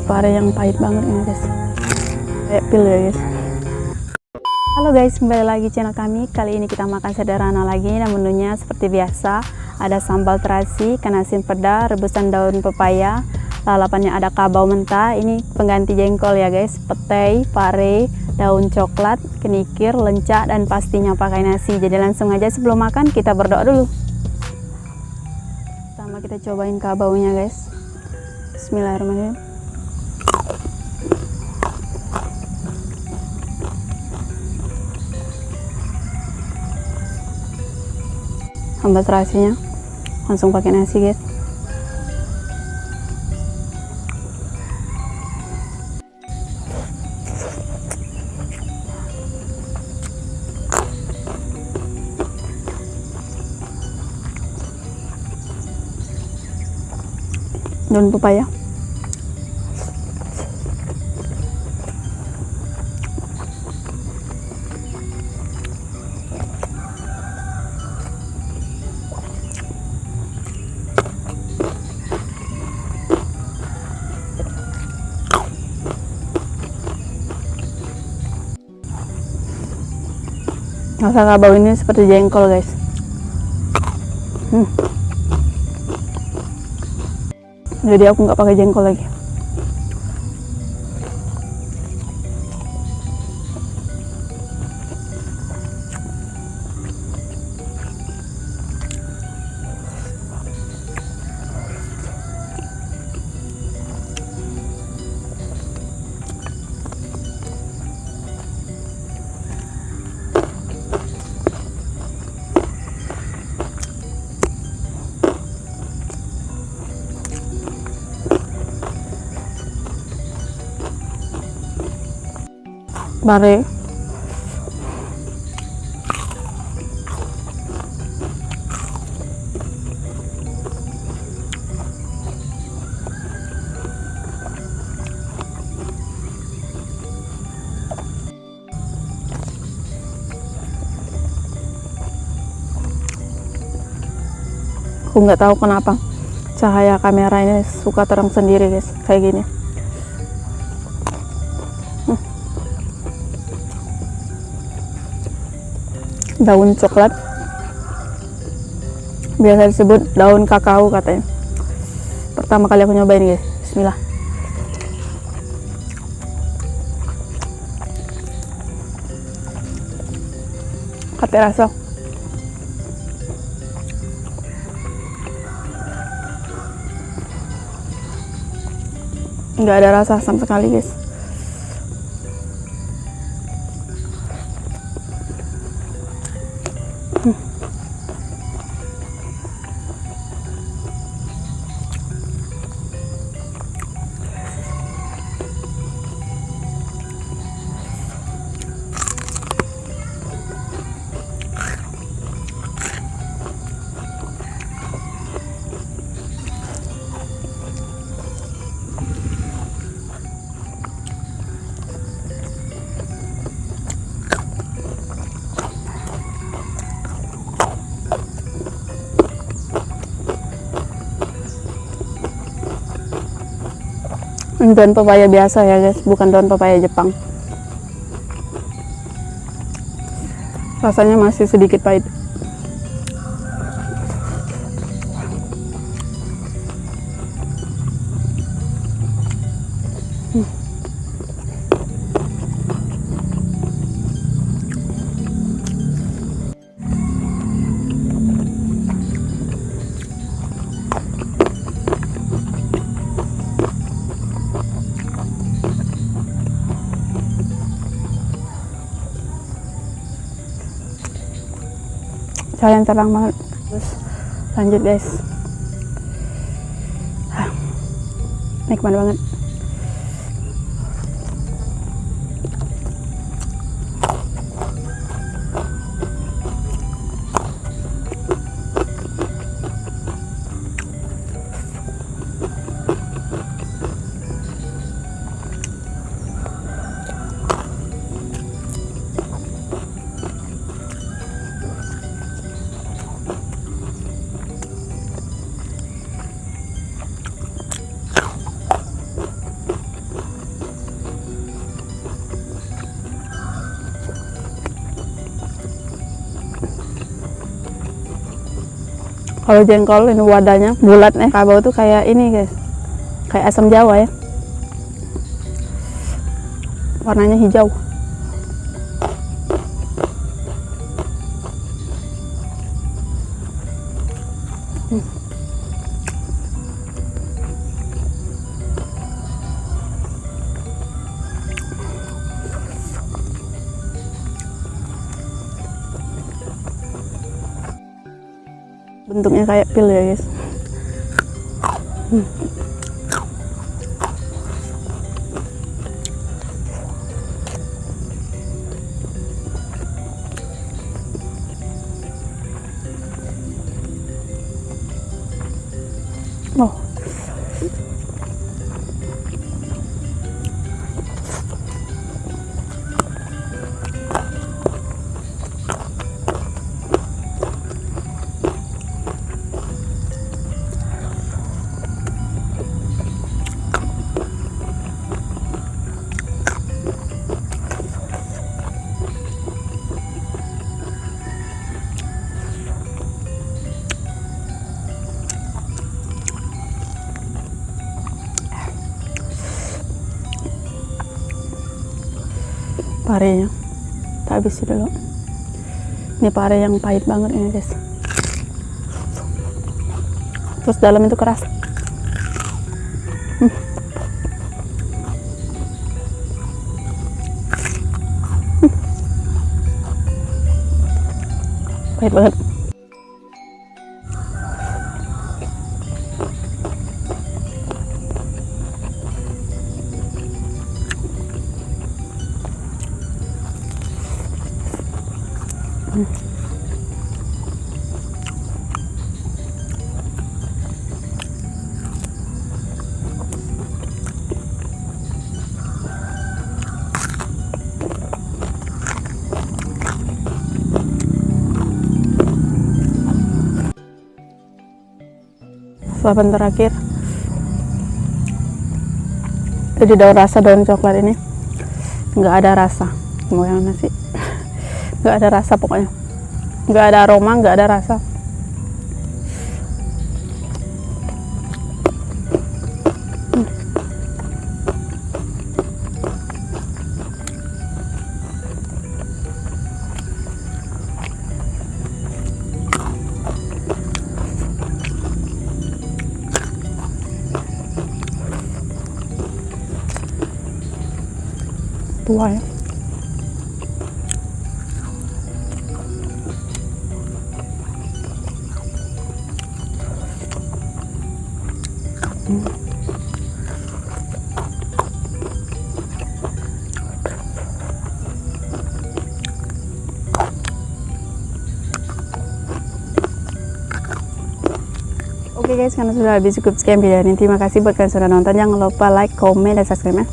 pare yang pahit banget ini guys, kayak pil ya guys. Halo guys, kembali lagi channel kami. Kali ini kita makan sederhana lagi. Nah, menunya seperti biasa, ada sambal terasi, ikan asin peda, rebusan daun pepaya, lalapannya ada kabau mentah, ini pengganti jengkol ya guys, petai, pare, daun coklat, kenikir, lencah, dan pastinya pakai nasi. Jadi langsung aja sebelum makan kita berdoa dulu. Pertama kita cobain kabaunya guys. Bismillahirrahmanirrahim. Sambal terasinya langsung pakai nasi guys. Daun pepaya. Rasa kabau ini seperti jengkol guys. Jadi aku nggak pakai jengkol lagi. Pare, aku nggak tahu kenapa cahaya kamera ini suka terang sendiri guys, kayak gini. Daun coklat, biasa disebut daun kakao katanya. Pertama kali aku nyobain guys. Bismillah. Kate rasa nggak ada rasa sama sekali guys. Ini daun pepaya biasa ya guys, bukan daun pepaya Jepang. Rasanya masih sedikit pahit. Cahaya terang banget. Terus lanjut guys. Nikmat banget. Kalau jengkol ini wadahnya bulat nih, kabau tuh kayak ini guys, kayak asam jawa ya, warnanya hijau. Bentuknya kayak pil ya guys. Oh. Parenya tak habis dulu. Ini pare yang pahit banget ini guys. Terus dalam itu keras. Pahit banget. Suapan terakhir, jadi daun rasa daun coklat ini nggak ada rasa, mau yang nasi nggak ada rasa, pokoknya nggak ada aroma, nggak ada rasa. Tua ya. Oke guys, karena sudah habis cukup sekian video ini. Terima kasih buat kalian sudah nonton. Jangan lupa like, comment, dan subscribe ya.